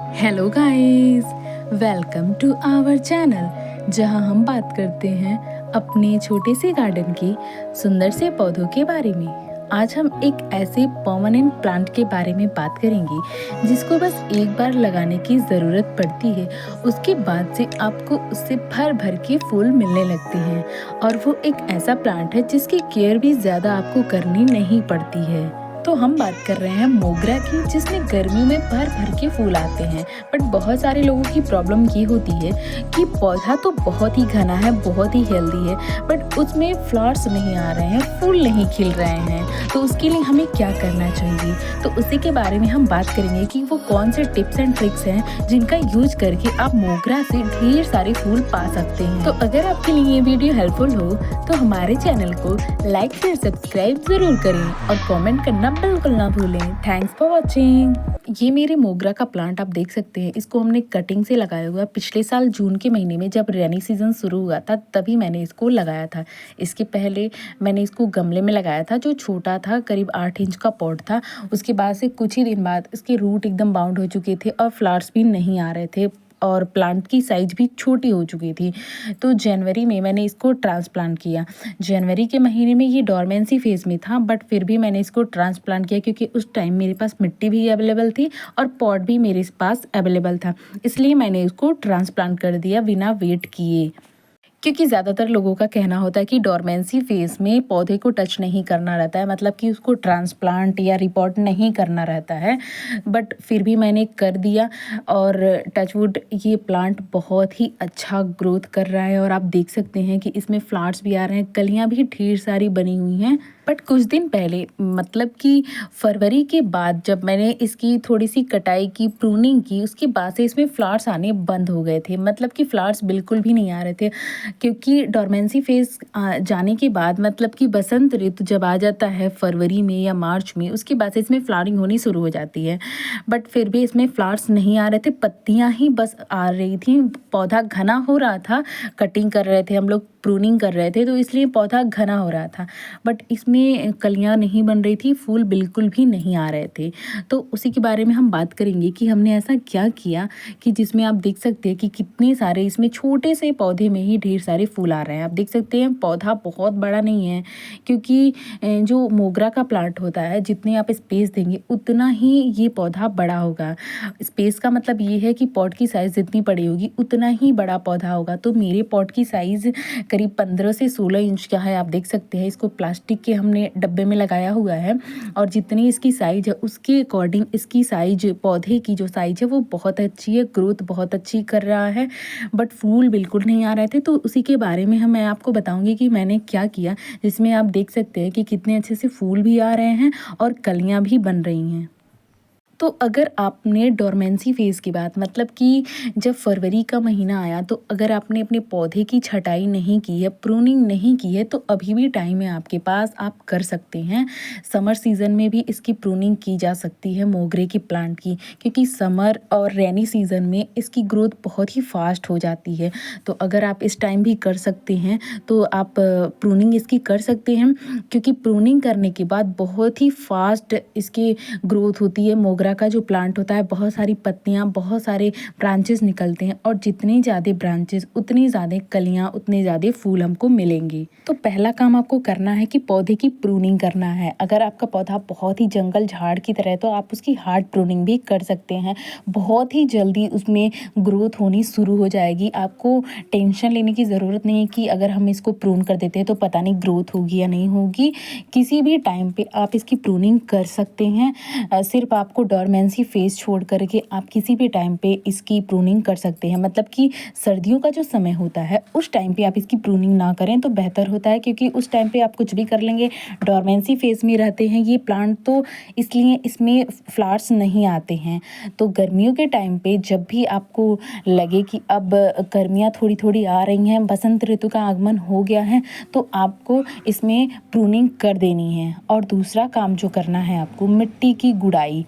Hello guys, welcome to our channel जहां हम बात करते हैं अपने छोटे से गार्डन की सुंदर से पौधों के बारे में। आज हम एक ऐसे परमानेंट प्लांट के बारे में बात करेंगे जिसको बस एक बार लगाने की ज़रूरत पड़ती है, उसके बाद से आपको उससे भर भर के फूल मिलने लगते हैं। और वो एक ऐसा प्लांट है जिसकी केयर भी ज़्यादा आपको करनी नहीं पड़ती है। तो हम बात कर रहे हैं मोगरा की, जिसमें गर्मियों में भर भर के फूल आते हैं। बट बहुत सारे लोगों की प्रॉब्लम ये होती है कि पौधा तो बहुत ही घना है, बहुत ही हेल्दी है, बट उसमें फ्लावर्स नहीं आ रहे हैं, फूल नहीं खिल रहे हैं। तो उसके लिए हमें क्या करना चाहिए, तो उसी के बारे में हम बात करेंगे कि वो कौन से टिप्स एंड ट्रिक्स हैं जिनका यूज करके आप मोगरा से ढेर सारे फूल पा सकते हैं। तो अगर आपके लिए ये वीडियो हेल्पफुल हो तो हमारे चैनल को लाइक शेयर सब्सक्राइब जरूर करें और कमेंट करना बिल्कुल ना भूलें। Thanks for watching. ये मेरे मोगरा का प्लांट आप देख सकते हैं, इसको हमने कटिंग से लगाया हुआ। पिछले साल जून के महीने में जब रेनी सीजन शुरू हुआ था तभी मैंने इसको लगाया था। इसके पहले मैंने इसको गमले में लगाया था जो छोटा था, करीब 8 इंच का पॉट था। उसके बाद से कुछ ही दिन बाद इसके रूट एकदम बाउंड हो चुके थे और फ्लावर्स भी नहीं आ रहे थे और प्लांट की साइज भी छोटी हो चुकी थी। तो जनवरी में मैंने इसको ट्रांसप्लांट किया। जनवरी के महीने में ये डोरमेंसी फेज में था, बट फिर भी मैंने इसको ट्रांसप्लांट किया क्योंकि उस टाइम मेरे पास मिट्टी भी अवेलेबल थी और पॉट भी मेरे पास अवेलेबल था। इसलिए मैंने इसको ट्रांसप्लांट कर दिया बिना वेट किए। क्योंकि ज़्यादातर लोगों का कहना होता है कि डोरमेंसी फेज़ में पौधे को टच नहीं करना रहता है, मतलब कि उसको ट्रांसप्लांट या रिपोर्ट नहीं करना रहता है। बट फिर भी मैंने कर दिया और टचवुड ये प्लांट बहुत ही अच्छा ग्रोथ कर रहा है। और आप देख सकते हैं कि इसमें फ्लावर्स भी आ रहे हैं, कलियां भी ढेर सारी बनी हुई हैं। बट कुछ दिन पहले, मतलब कि फरवरी के बाद, जब मैंने इसकी थोड़ी सी कटाई की, प्रूनिंग की, उसके बाद से इसमें फ्लावर्स आने बंद हो गए थे। मतलब कि फ्लावर्स बिल्कुल भी नहीं आ रहे थे क्योंकि डोरमेंसी फेज जाने के बाद, मतलब कि बसंत ऋतु जब आ जाता है फरवरी में या मार्च में, उसके बाद से इसमें फ्लावरिंग होनी शुरू हो जाती है। बट फिर भी इसमें फ्लावर्स नहीं आ रहे थे, पत्तियां ही बस आ रही थी। पौधा घना हो रहा था, कटिंग कर रहे थे हम लोग, प्रूनिंग कर रहे थे, तो इसलिए पौधा घना हो रहा था। बट इसमें कलियां नहीं बन रही थी, फूल बिल्कुल भी नहीं आ रहे थे। तो उसी के बारे में हम बात करेंगे कि हमने ऐसा क्या किया कि जिसमें आप देख सकते हैं कि कितने सारे इसमें छोटे से पौधे में ही ढेर सारे फूल आ रहे हैं। आप देख सकते हैं पौधा बहुत बड़ा नहीं है, क्योंकि जो मोगरा का प्लांट होता है, जितने आप स्पेस देंगे उतना ही ये पौधा बड़ा होगा। स्पेस का मतलब ये है कि पॉट की साइज़ जितनी बड़ी होगी उतना ही बड़ा पौधा होगा। तो मेरे पॉट की साइज़ करीब 15 से 16 इंच का है। आप देख सकते हैं, इसको प्लास्टिक के हमने डब्बे में लगाया हुआ है और जितनी इसकी साइज है उसके अकॉर्डिंग इसकी साइज, पौधे की जो साइज है वो बहुत अच्छी है, ग्रोथ बहुत अच्छी कर रहा है। बट फूल बिल्कुल नहीं आ रहे थे। तो उसी के बारे में मैं आपको बताऊंगी कि मैंने क्या किया, जिसमें आप देख सकते हैं कि कितने अच्छे से फूल भी आ रहे हैं और कलियां भी बन रही हैं। तो अगर आपने डोरमेंसी फेज़ की बात, मतलब कि जब फरवरी का महीना आया, तो अगर आपने अपने पौधे की छटाई नहीं की है, प्रूनिंग नहीं की है, तो अभी भी टाइम है आपके पास, आप कर सकते हैं। समर सीज़न में भी इसकी प्रूनिंग की जा सकती है मोगरे की प्लांट की, क्योंकि समर और रेनी सीज़न में इसकी ग्रोथ बहुत ही फास्ट हो जाती है। तो अगर आप इस टाइम भी कर सकते हैं तो आप प्रूनिंग इसकी कर सकते हैं, क्योंकि प्रूनिंग करने के बाद बहुत ही फास्ट इसकी ग्रोथ होती है। मोगरा का जो प्लांट होता है, बहुत सारी पत्तियां, बहुत सारे ब्रांचेस निकलते हैं और जितनी ज़्यादा ब्रांचेस उतनी ज़्यादा कलियां, उतने ज़्यादा फूल हमको मिलेंगे। तो पहला काम आपको करना है कि पौधे की प्रूनिंग करना है। अगर आपका पौधा बहुत ही जंगल झाड़ की तरह है तो आप उसकी हार्ड प्रूनिंग भी कर सकते हैं। बहुत ही जल्दी उसमें ग्रोथ होनी शुरू हो जाएगी। आपको टेंशन लेने की ज़रूरत नहीं है कि अगर हम इसको प्रून कर देते हैं तो पता नहीं ग्रोथ होगी या नहीं होगी। किसी भी टाइम पे आप इसकी प्रूनिंग कर सकते हैं। सिर्फ आपको डोरमेंसी फेज छोड़ करके आप किसी भी टाइम पे इसकी प्रूनिंग कर सकते हैं। मतलब कि सर्दियों का जो समय होता है उस टाइम पे आप इसकी प्रूनिंग ना करें तो बेहतर होता है, क्योंकि उस टाइम पे आप कुछ भी कर लेंगे। डोरमेंसी फेज में रहते हैं ये प्लांट, तो इसलिए इसमें फ्लावर्स नहीं आते हैं। तो गर्मियों के टाइम पे जब भी आपको लगे कि अब गर्मियाँ थोड़ी थोड़ी आ रही हैं, बसंत ऋतु का आगमन हो गया है, तो आपको इसमें प्रूनिंग कर देनी है। और दूसरा काम जो करना है आपको, मिट्टी की गुड़ाई।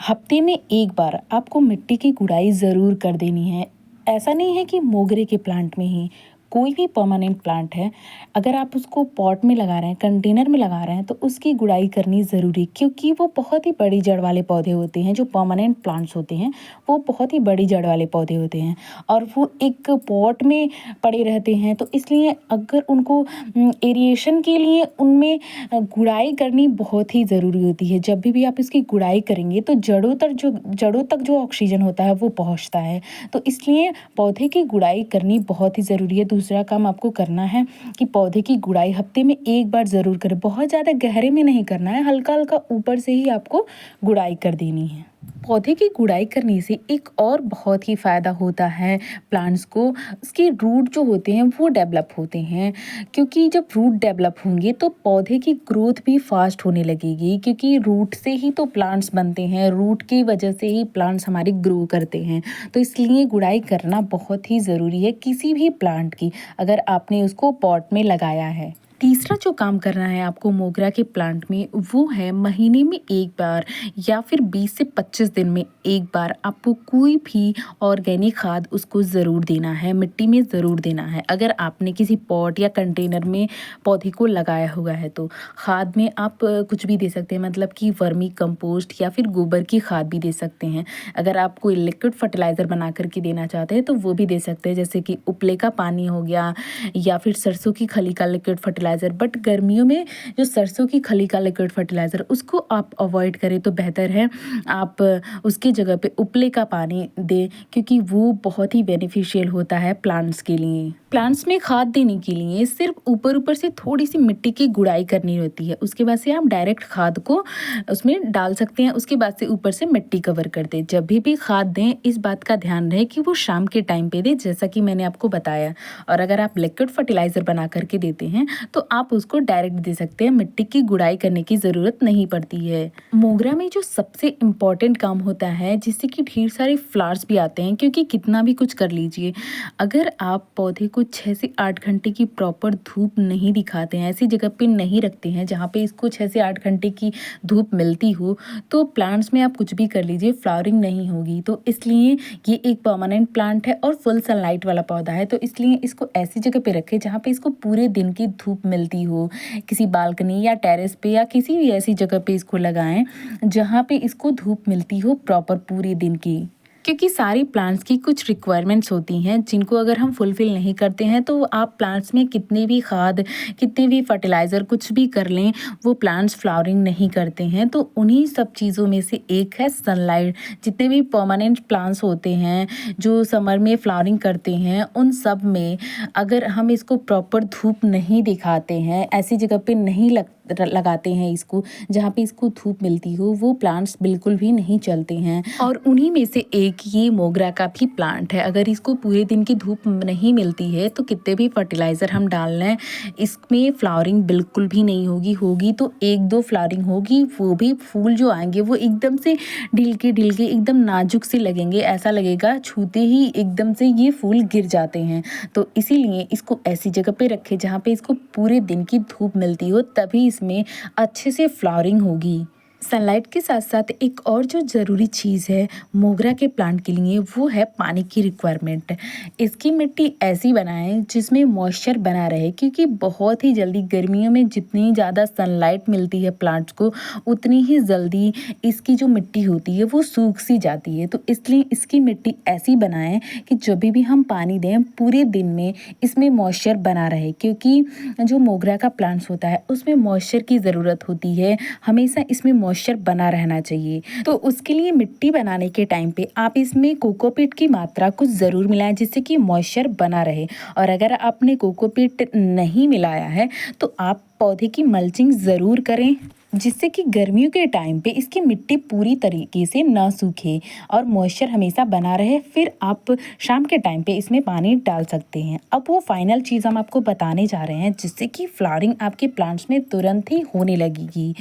हफ्ते में एक बार आपको मिट्टी की गुड़ाई ज़रूर कर देनी है। ऐसा नहीं है कि मोगरे के प्लांट में ही, कोई भी परमानेंट प्लांट है, अगर आप उसको पॉट में लगा रहे हैं, कंटेनर में लगा रहे हैं, तो उसकी गुड़ाई करनी ज़रूरी, क्योंकि वो बहुत ही बड़ी जड़ वाले पौधे होते हैं। जो परमानेंट प्लांट्स होते हैं वो बहुत ही बड़ी जड़ वाले पौधे होते हैं और वो एक पॉट में पड़े रहते हैं। तो इसलिए अगर उनको एरिएशन के लिए उनमें गुड़ाई करनी बहुत ही ज़रूरी होती है। जब भी आप इसकी गुड़ाई करेंगे तो जड़ों तक जो ऑक्सीजन होता है वो पहुँचता है। तो इसलिए पौधे की गुड़ाई करनी बहुत ही ज़रूरी है। दूसरा काम आपको करना है कि पौधे की गुड़ाई हफ्ते में एक बार ज़रूर करें। बहुत ज़्यादा गहरे में नहीं करना है, हल्का हल्का ऊपर से ही आपको गुड़ाई कर देनी है। पौधे की गुड़ाई करने से एक और बहुत ही फ़ायदा होता है प्लांट्स को। उसके रूट जो होते हैं वो डेवलप होते हैं, क्योंकि जब रूट डेवलप होंगे तो पौधे की ग्रोथ भी फास्ट होने लगेगी, क्योंकि रूट से ही तो प्लांट्स बनते हैं, रूट की वजह से ही प्लांट्स हमारे ग्रो करते हैं। तो इसलिए गुड़ाई करना बहुत ही ज़रूरी है किसी भी प्लांट की, अगर आपने उसको पॉट में लगाया है। तीसरा जो काम करना है आपको मोगरा के प्लांट में, वो है महीने में एक बार या फिर 20 से 25 दिन में एक बार आपको कोई भी ऑर्गेनिक खाद उसको ज़रूर देना है, मिट्टी में ज़रूर देना है। अगर आपने किसी पॉट या कंटेनर में पौधे को लगाया हुआ है तो खाद में आप कुछ भी दे सकते हैं, मतलब कि वर्मी कंपोस्ट या फिर गोबर की खाद भी दे सकते हैं। अगर आप कोई लिक्विड फर्टिलाइज़र बना करके देना चाहते हैं तो वो भी दे सकते हैं, जैसे कि उपले का पानी हो गया या फिर सरसों की खली का लिक्विड फर्टिलाइज़र। बट गर्मियों में जो सरसों की खली का लिक्विड फर्टिलाइज़र उसको आप अवॉइड करें तो बेहतर है। आप उसकी जगह पे उपले का पानी दें, क्योंकि वो बहुत ही बेनिफिशियल होता है प्लांट्स के लिए। प्लांट्स में खाद देने के लिए सिर्फ ऊपर से थोड़ी सी मिट्टी की गुड़ाई करनी होती है, उसके बाद से आप डायरेक्ट खाद को उसमें डाल सकते हैं। उसके बाद से ऊपर से मिट्टी कवर कर दें। जब भी खाद दें इस बात का ध्यान रहे कि वो शाम के टाइम पे दें, जैसा कि मैंने आपको बताया। और अगर आप लिक्विड फर्टिलाइज़र बना करके देते हैं तो आप उसको डायरेक्ट दे सकते हैं, मिट्टी की गुड़ाई करने की ज़रूरत नहीं पड़ती है। मोगरा में जो सबसे इम्पॉर्टेंट काम होता है, जिससे कि ढेर सारे फ्लावर्स भी आते हैं, क्योंकि कितना भी कुछ कर लीजिए, अगर आप पौधे को 6 से 8 घंटे की प्रॉपर धूप नहीं दिखाते हैं, ऐसी जगह पे नहीं रखते हैं जहाँ पे इसको 6 से 8 घंटे की धूप मिलती हो, तो प्लांट्स में आप कुछ भी कर लीजिए, फ्लावरिंग नहीं होगी। तो इसलिए ये एक परमानेंट प्लांट है और फुल सनलाइट वाला पौधा है, तो इसलिए इसको ऐसी जगह पे रखें जहाँ पे इसको पूरे दिन की धूप मिलती हो। किसी बालकनी या टेरेस पे या किसी भी ऐसी जगह पे इसको लगाएं जहाँ पे इसको धूप मिलती हो प्रॉपर पूरे दिन की, क्योंकि सारी प्लांट्स की कुछ रिक्वायरमेंट्स होती हैं जिनको अगर हम फुलफ़िल नहीं करते हैं तो आप प्लांट्स में कितने भी खाद, कितने भी फर्टिलाइज़र कुछ भी कर लें, वो प्लांट्स फ्लावरिंग नहीं करते हैं। तो उन्हीं सब चीज़ों में से एक है सनलाइट। जितने भी परमानेंट प्लांट्स होते हैं जो समर में फ्लावरिंग करते हैं, उन सब में अगर हम इसको प्रॉपर धूप नहीं दिखाते हैं, ऐसी जगह पे नहीं लगाते हैं इसको जहाँ पे इसको धूप मिलती हो, वो प्लांट्स बिल्कुल भी नहीं चलते हैं। और उन्हीं में से एक ये मोगरा का भी प्लांट है। अगर इसको पूरे दिन की धूप नहीं मिलती है तो कितने भी फर्टिलाइज़र हम डाल लें, इसमें फ्लावरिंग बिल्कुल भी नहीं होगी तो 1-2 फ्लावरिंग होगी, वो भी फूल जो आएंगे वो एकदम से ढिल के एकदम नाजुक से लगेंगे, ऐसा लगेगा छूते ही एकदम से ये फूल गिर जाते हैं। तो इसीलिए इसको ऐसी जगह पे रखें जहाँ पे इसको पूरे दिन की धूप मिलती हो, तभी इसमें अच्छे से फ्लावरिंग होगी। सनलाइट के साथ साथ एक और जो ज़रूरी चीज़ है मोगरा के प्लांट के लिए, वो है पानी की रिक्वायरमेंट। इसकी मिट्टी ऐसी बनाएं जिसमें मॉइस्चर बना रहे, क्योंकि बहुत ही जल्दी गर्मियों में जितनी ज़्यादा सनलाइट मिलती है प्लांट्स को, उतनी ही जल्दी इसकी जो मिट्टी होती है वो सूख सी जाती है। तो इसलिए इसकी मिट्टी ऐसी बनाएं कि जब भी हम पानी दें पूरे दिन में इसमें मॉइस्चर बना रहे, क्योंकि जो मोगरा का प्लांट्स होता है उसमें मॉइस्चर की ज़रूरत होती है, हमेशा इसमें मॉइस्चर बना रहना चाहिए। तो उसके लिए मिट्टी बनाने के टाइम पे आप इसमें कोकोपीट की मात्रा कुछ ज़रूर मिलाएं, जिससे कि मॉइस्चर बना रहे। और अगर आपने कोकोपीट नहीं मिलाया है तो आप पौधे की मल्चिंग ज़रूर करें, जिससे कि गर्मियों के टाइम पे इसकी मिट्टी पूरी तरीके से ना सूखे और मॉइस्चर हमेशा बना रहे। फिर आप शाम के टाइम पे इसमें पानी डाल सकते हैं। अब वो फाइनल चीज़ हम आपको बताने जा रहे हैं जिससे कि फ्लावरिंग आपके प्लांट्स में तुरंत ही होने लगेगी।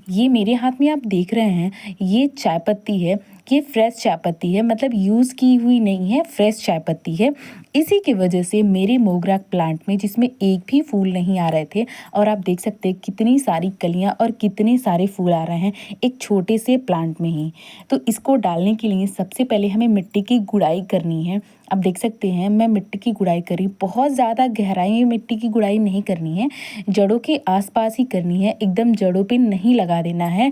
ये मेरे हाथ में आप देख रहे हैं, ये चाय पत्ती है, ये फ्रेश चाय पत्ती है, मतलब यूज़ की हुई नहीं है, फ्रेश चाय पत्ती है। इसी की वजह से मेरे मोगरा प्लांट में जिसमें एक भी फूल नहीं आ रहे थे, और आप देख सकते हैं कितनी सारी कलियां और कितने सारे फूल आ रहे हैं एक छोटे से प्लांट में ही। तो इसको डालने के लिए सबसे पहले हमें मिट्टी की गुड़ाई करनी है। आप देख सकते हैं मैं मिट्टी की गुड़ाई करी, बहुत ज़्यादा गहराई में मिट्टी की गुड़ाई नहीं करनी है, जड़ों के आसपास ही करनी है, एकदम जड़ों पे नहीं लगा देना है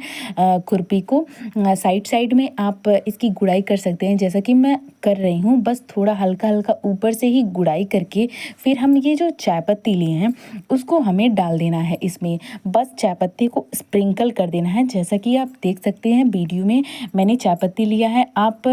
खुरपी को। साइड साइड में आप इसकी गुड़ाई कर सकते हैं जैसा कि मैं कर रही हूँ, बस थोड़ा हल्का हल्का ऊपर से ही गुड़ाई करके फिर हम ये जो चाय पत्ती लिए हैं उसको हमें डाल देना है इसमें। बस चाय पत्ती को स्प्रिंकल कर देना है। जैसा कि आप देख सकते हैं वीडियो में मैंने चाय पत्ती लिया है। आप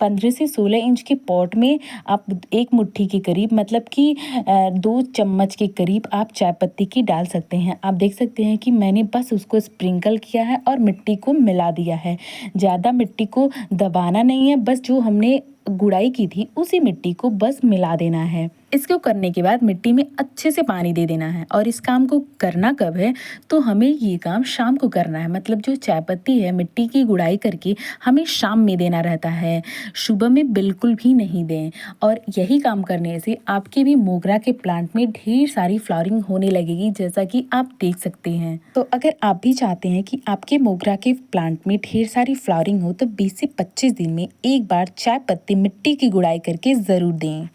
15 से 16 इंच के पॉट में आप 1 मुट्ठी के करीब, मतलब कि 2 चम्मच के करीब आप चाय पत्ती की डाल सकते हैं। आप देख सकते हैं कि मैंने बस उसको स्प्रिंकल किया है और मिट्टी को मिला दिया है। ज़्यादा मिट्टी को दबाना नहीं है, बस जो हमने गुड़ाई की थी उसी मिट्टी को बस मिला देना है। इसको करने के बाद मिट्टी में अच्छे से पानी दे देना है। और इस काम को करना कब है, तो हमें ये काम शाम को करना है। मतलब जो चाय पत्ती है मिट्टी की गुड़ाई करके हमें शाम में देना रहता है, सुबह में बिल्कुल भी नहीं दें। और यही काम करने से आपके भी मोगरा के प्लांट में ढेर सारी फ्लावरिंग होने लगेगी, जैसा कि आप देख सकते हैं। तो अगर आप भी चाहते हैं कि आपके मोगरा के प्लांट में ढेर सारी फ्लावरिंग हो, तो 20 से 25 दिन में एक बार चाय पत्ती मिट्टी की गुड़ाई करके ज़रूर दें।